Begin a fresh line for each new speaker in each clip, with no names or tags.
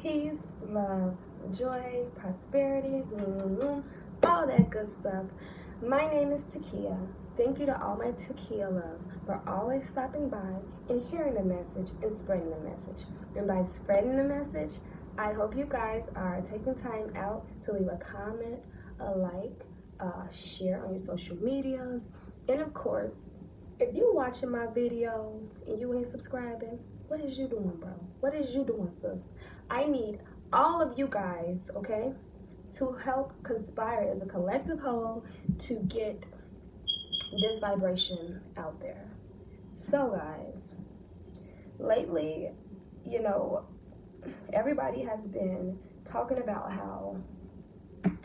peace, love, joy, prosperity, all that good stuff. My name is Takia. Thank you to all my Takia loves for always stopping by and hearing the message and spreading the message. And by spreading the message, I hope you guys are taking time out to leave a comment, a like, share on your social medias, and of course, if you watching my videos and you ain't subscribing, what is you doing, bro? What is you doing, sis? I need all of you guys, okay, to help conspire as a collective whole to get this vibration out there. So, guys, lately, you know, everybody has been talking about how,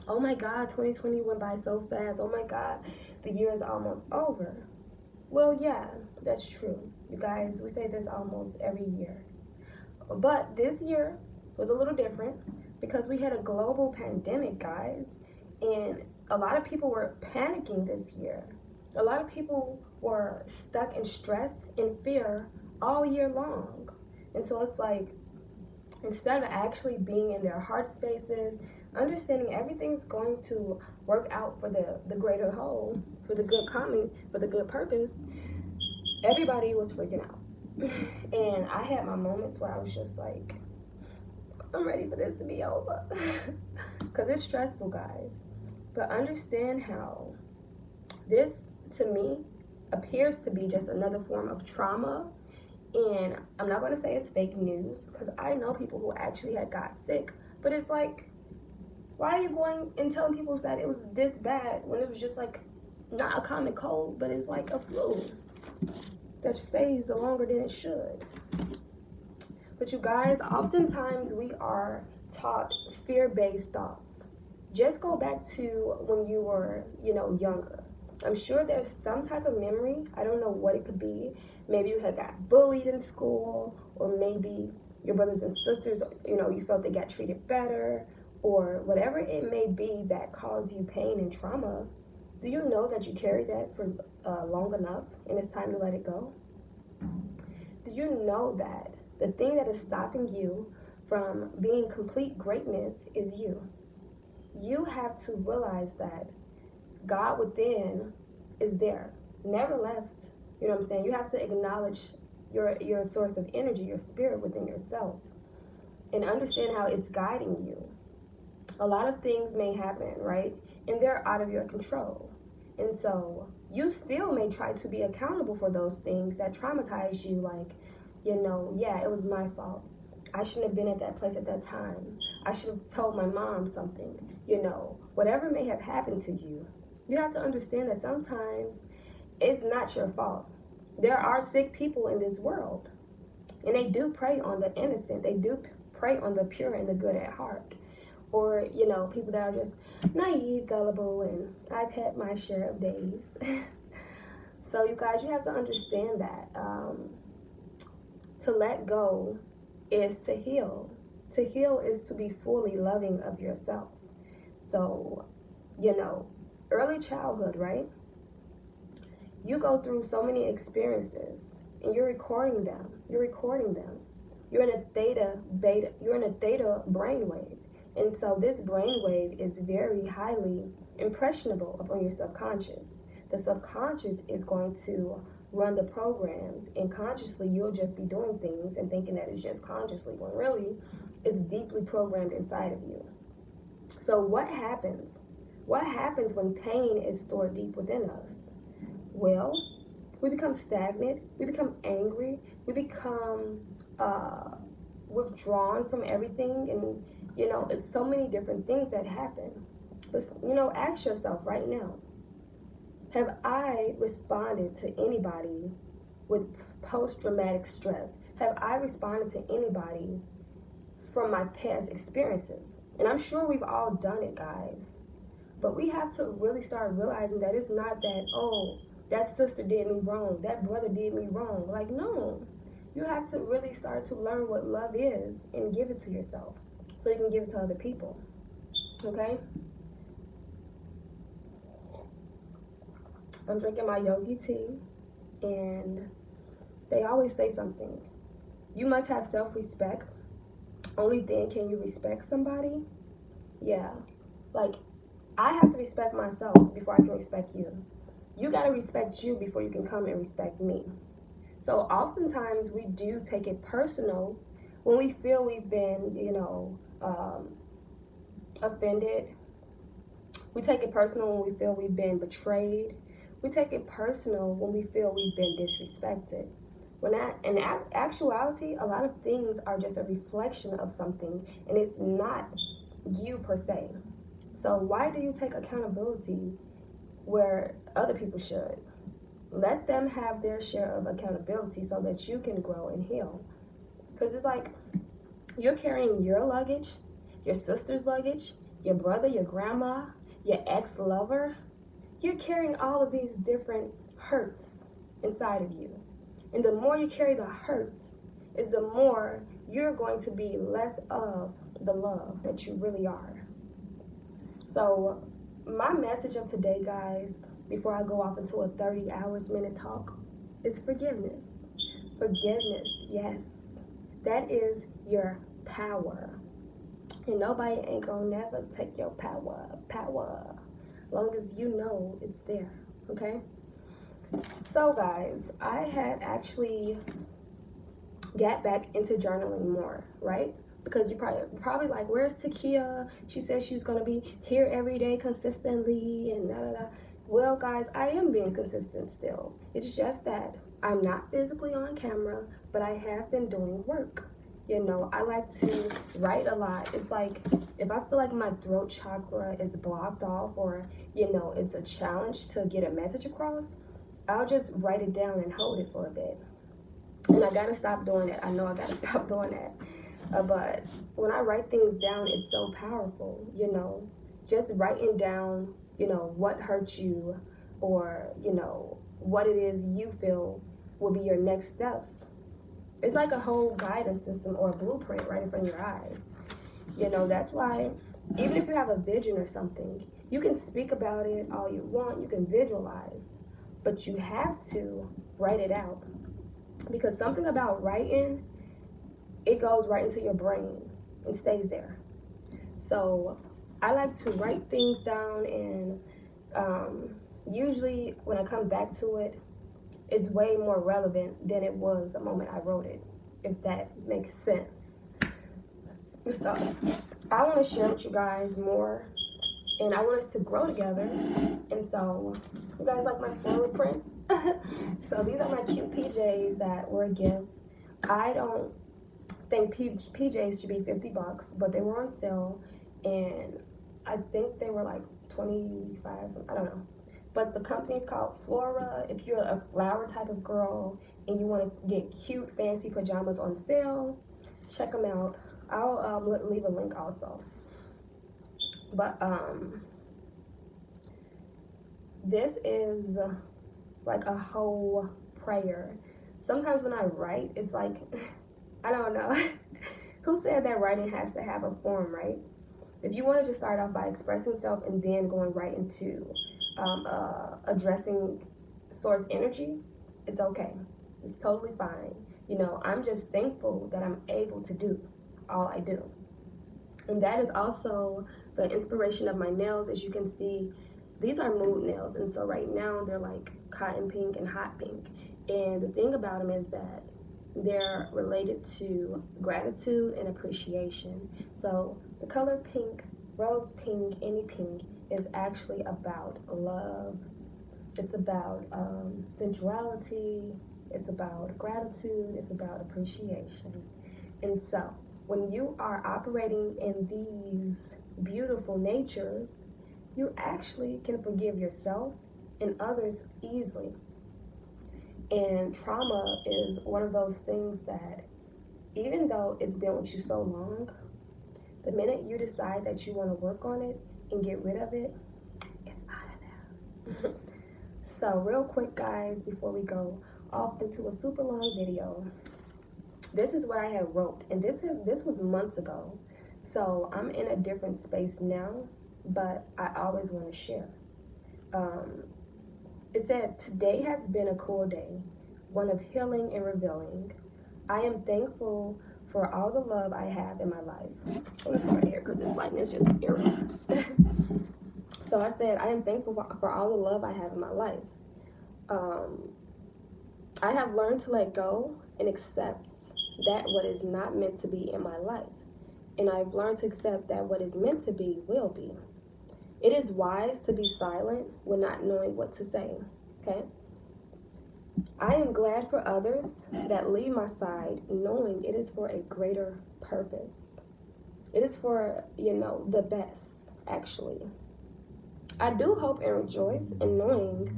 oh my God, 2020 went by so fast. Oh my God, the year is almost over. Well, yeah, that's true. You guys, we say this almost every year. But this year was a little different because we had a global pandemic, guys. And a lot of people were panicking this year. A lot of people were stuck in stress and fear all year long. And so it's like, instead of actually being in their heart spaces, understanding everything's going to work out for the greater whole, for the good coming, for the good purpose, everybody was freaking out. And I had my moments where I was just like, I'm ready for this to be over. Because it's stressful, guys. But understand how this, to me, appears to be just another form of trauma. And I'm not going to say it's fake news, because I know people who actually had got sick. But it's like, why are you going and telling people that it was this bad when it was just like not a common cold, but it's like a flu that stays longer than it should? But you guys, oftentimes we are taught fear-based thoughts. Just go back to when you were, younger. I'm sure there's some type of memory. I don't know what it could be. Maybe you had got bullied in school, or maybe your brothers and sisters, you felt they got treated better, or whatever it may be that caused you pain and trauma. Do you know that you carried that for long enough and it's time to let it go? Do you know that the thing that is stopping you from being complete greatness is you? You have to realize that God within is there, never left. You know what I'm saying? You have to acknowledge your source of energy, your spirit within yourself, and understand how it's guiding you. A lot of things may happen, right? And they're out of your control. And so you still may try to be accountable for those things that traumatize you, like, yeah, it was my fault. I shouldn't have been at that place at that time. I should have told my mom something. Whatever may have happened to you, you have to understand that sometimes it's not your fault. There are sick people in this world, and they do prey on the innocent. They do prey on the pure and the good at heart. Or, people that are just naive, gullible, and I've had my share of days. So, you guys, you have to understand that to let go is to heal. To heal is to be fully loving of yourself. So, early childhood, right? You go through so many experiences, and you're recording them. You're in a theta brainwave. And so this brainwave is very highly impressionable upon your subconscious. The subconscious is going to run the programs, and consciously you'll just be doing things and thinking that it's just consciously, when really it's deeply programmed inside of you. So what happens? What happens when pain is stored deep within us? Well, we become stagnant, we become angry, we become withdrawn from everything, and it's so many different things that happen. But ask yourself right now, have I responded to anybody with post-traumatic stress? Have I responded to anybody from my past experiences? And I'm sure we've all done it, guys. But we have to really start realizing that it's not that, oh, that sister did me wrong, that brother did me wrong. Like, no. You have to really start to learn what love is and give it to yourself so you can give it to other people. Okay? I'm drinking my yogi tea, and they always say something. You must have self-respect only then can you respect somebody. Yeah, like I have to respect myself before I can respect you. You got to respect you before you can come and respect me. So oftentimes we do take it personal when we feel we've been, offended. We take it personal when we feel we've been betrayed. We take it personal when we feel we've been disrespected. When in actuality, a lot of things are just a reflection of something, and it's not you per se. So why do you take accountability where other people should? Let them have their share of accountability so that you can grow and heal. Because it's like you're carrying your luggage, your sister's luggage, your brother, your grandma, your ex-lover. You're carrying all of these different hurts inside of you. And the more you carry the hurts, is the more you're going to be less of the love that you really are. So my message of today, guys, before I go off into a 30 hours minute talk, is forgiveness. Forgiveness, yes. That is your power. And nobody ain't gonna never take your power. Long as you know it's there, okay? So guys, I had actually got back into journaling more, right? Because you probably like, where's Takia? She said she's gonna be here every day consistently and da da da. Well, guys, I am being consistent still. It's just that I'm not physically on camera, but I have been doing work. I like to write a lot. It's like if I feel like my throat chakra is blocked off, or it's a challenge to get a message across, I'll just write it down and hold it for a bit. And I gotta stop doing it. I know I gotta stop doing that. But when I write things down, it's so powerful, just writing down, what hurt you, or, what it is you feel will be your next steps. It's like a whole guidance system or a blueprint right in front of your eyes. That's why even if you have a vision or something, you can speak about it all you want, you can visualize, but you have to write it out. Because something about writing, it goes right into your brain and stays there. So I like to write things down, and usually when I come back to it, it's way more relevant than it was the moment I wrote it, if that makes sense. So I want to share with you guys more, and I want us to grow together. And so you guys like my floral print? So these are my cute PJs that were a gift. I don't think PJs should be $50, but they were on sale, and I think they were like 25, I don't know. But the company's called Flora. If you're a flower type of girl and you want to get cute, fancy pajamas on sale, check them out. I'll leave a link also. But this is like a whole prayer. Sometimes when I write, it's like, I don't know. Who said that writing has to have a form, right? If you wanted to start off by expressing self and then going right into addressing source energy, it's okay. It's totally fine. I'm just thankful that I'm able to do all I do. And that is also the inspiration of my nails. As you can see, these are mood nails. And so right now they're like cotton pink and hot pink. And the thing about them is that they're related to gratitude and appreciation. So the color pink, rose pink, any pink, is actually about love. It's about sensuality. It's about gratitude. It's about appreciation. And so when you are operating in these beautiful natures, you actually can forgive yourself and others easily. And trauma is one of those things that, even though it's been with you so long, the minute you decide that you want to work on it and get rid of it, it's out of there. So real quick, guys, before we go off into a super long video, this is what I had wrote, and this was months ago. So I'm in a different space now, but I always want to share. It said, today has been a cool day, one of healing and revealing. I am thankful for all the love I have in my life. Let's start here because this lighting is just irritating. So I said, I am thankful for all the love I have in my life. I have learned to let go and accept that what is not meant to be in my life. And I've learned to accept that what is meant to be will be. It is wise to be silent when not knowing what to say. Okay? I am glad for others that leave my side, knowing it is for a greater purpose. It is for, the best, actually. I do hope and rejoice in knowing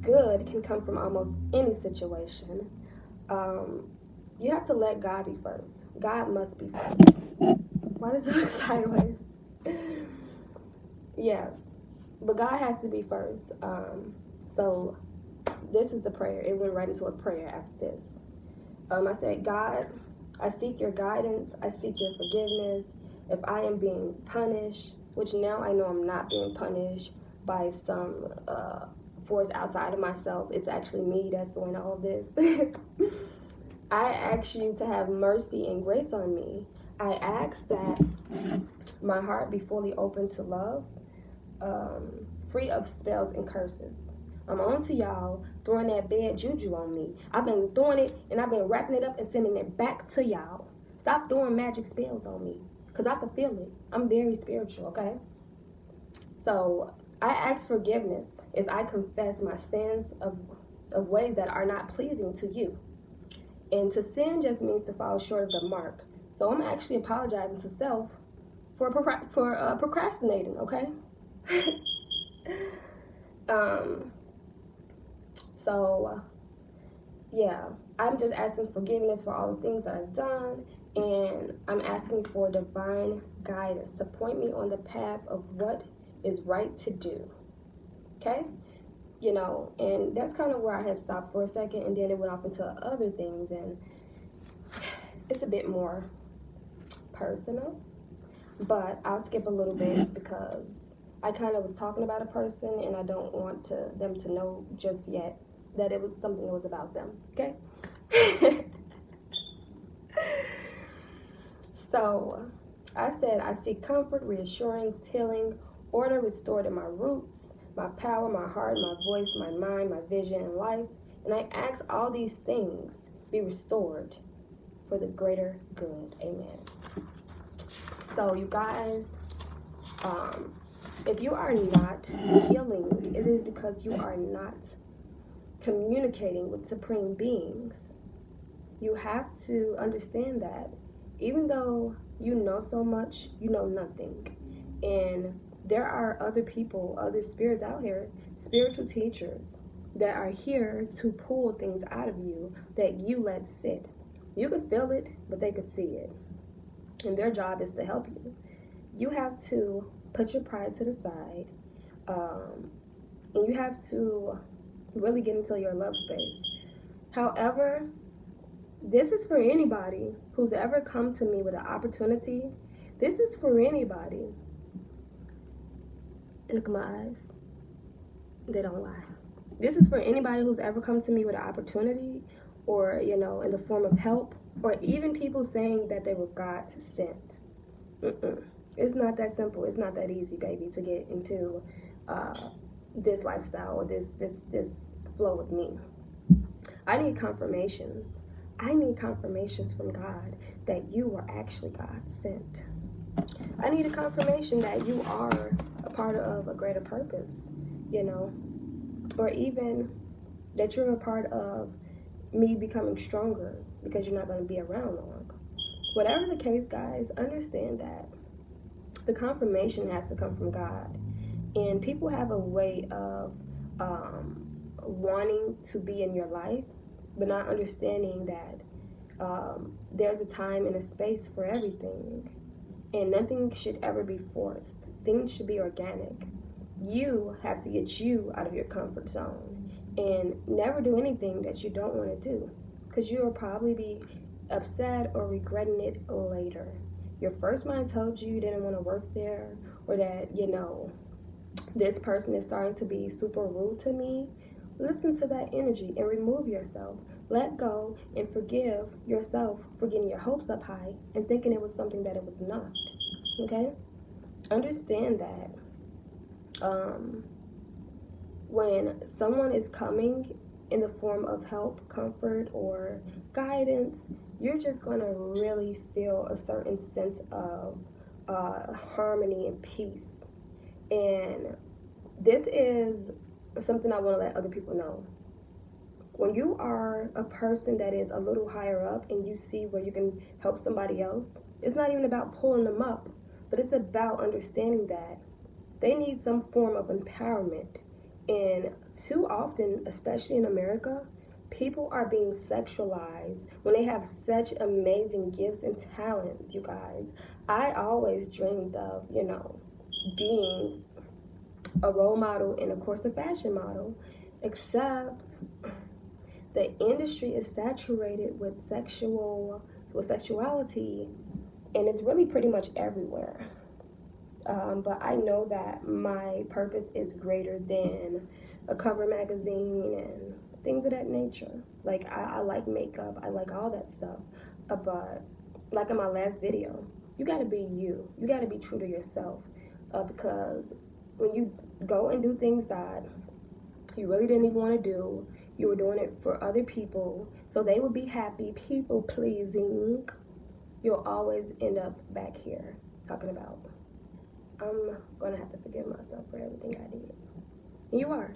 good can come from almost any situation. You have to let God be first. God must be first. Why does it look sideways? Yes, but God has to be first. So this is the prayer. It went right into a prayer after this. I said, God, I seek your guidance. I seek your forgiveness. If I am being punished, which now I know I'm not being punished by some force outside of myself. It's actually me that's doing all this. I ask you to have mercy and grace on me. I ask that my heart be fully open to love, free of spells and curses. I'm on to y'all throwing that bad juju on me. I've been throwing it and I've been wrapping it up and sending it back to y'all. Stop throwing magic spells on me because I can feel it. I'm very spiritual, okay? So I ask forgiveness as I confess my sins of ways that are not pleasing to you. And to sin just means to fall short of the mark. So I'm actually apologizing to self for procrastinating, okay? So, yeah, I'm just asking forgiveness for all the things that I've done, and I'm asking for divine guidance to point me on the path of what is right to do, okay? And that's kind of where I had stopped for a second, and then it went off into other things, and it's a bit more personal, but I'll skip a little bit because I kind of was talking about a person, and I don't want them to know just yet that it was something that was about them, okay? So I said, I seek comfort, reassurance, healing, order restored in my roots, my power, my heart, my voice, my mind, my vision in life. And I ask all these things be restored for the greater good. Amen. So you guys, if you are not healing, it is because you are not communicating with supreme beings. You have to understand that even though you know so much, you know nothing. And there are other people, other spirits out here, spiritual teachers that are here to pull things out of you that you let sit. You could feel it, but they could see it. And their job is to help you. You have to put your pride to the side, and you have to really get into your love space. However, this is for anybody who's ever come to me with an opportunity. This is for anybody. Look at my eyes. They don't lie. This is for anybody who's ever come to me with an opportunity or, in the form of help, or even people saying that they were God sent. It's not that simple. It's not that easy, baby, to get into this lifestyle or this flow with me. I need confirmations. I need confirmations from God that you are actually God sent. I need a confirmation that you are a part of a greater purpose, or even that you're a part of me becoming stronger because you're not going to be around long. Whatever the case, guys, understand that the confirmation has to come from God. And people have a way of wanting to be in your life, but not understanding that there's a time and a space for everything. And nothing should ever be forced. Things should be organic. You have to get you out of your comfort zone and never do anything that you don't want to do, because you will probably be upset or regretting it later. Your first mind told you didn't want to work there, or that, this person is starting to be super rude to me. Listen to that energy and remove yourself. Let go and forgive yourself for getting your hopes up high and thinking it was something that it was not. Okay? Understand that when someone is coming in the form of help, comfort, or guidance, you're just going to really feel a certain sense of harmony and peace. And this is something I want to let other people know. When you are a person that is a little higher up and you see where you can help somebody else, it's not even about pulling them up, but it's about understanding that they need some form of empowerment. And too often, especially in America, people are being sexualized when they have such amazing gifts and talents, you guys. I always dreamed of, being a role model and, of course, a fashion model, except the industry is saturated with sexuality, and it's really pretty much everywhere. But I know that my purpose is greater than a cover magazine and things of that nature. Like, I like makeup, I like all that stuff. But like in my last video, you gotta be you. You gotta be true to yourself. Because when you go and do things that you really didn't even want to do, you were doing it for other people so they would be happy, people pleasing, you'll always end up back here talking about, I'm gonna have to forgive myself for everything I did. And you are.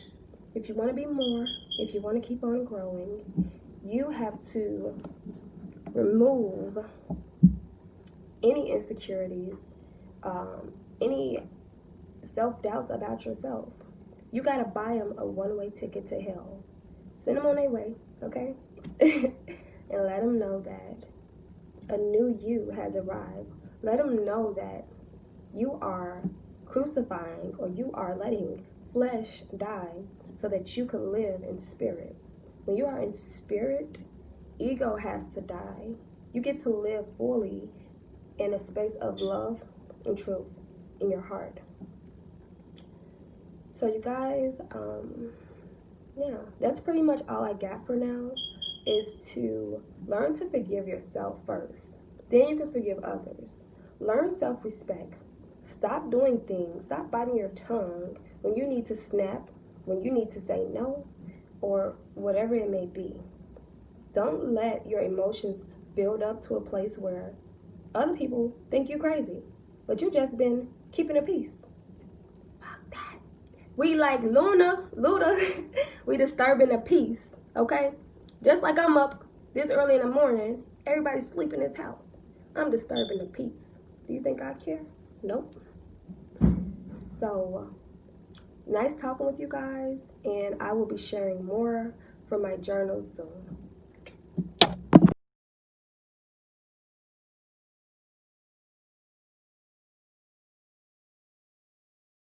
If you want to be more, if you want to keep on growing, you have to remove any insecurities, any self-doubts about yourself. You gotta buy them a one-way ticket to hell. Send them on their way, okay? And let them know that a new you has arrived. Let them know that you are crucifying, or you are letting flesh die so that you can live in spirit. When you are in spirit, ego has to die. You get to live fully in a space of love and truth in your heart. So you guys, yeah, that's pretty much all I got for now, is to learn to forgive yourself first. Then you can forgive others. Learn self-respect. Stop doing things, stop biting your tongue when you need to snap, when you need to say no, or whatever it may be. Don't let your emotions build up to a place where other people think you crazy, but you just been keeping a peace. Fuck that. We like Luda, we disturbing the peace, okay? Just like I'm up this early in the morning, everybody's sleeping in this house. I'm disturbing the peace. Do you think I care? Nope. So, nice talking with you guys, and I will be sharing more from my journals soon.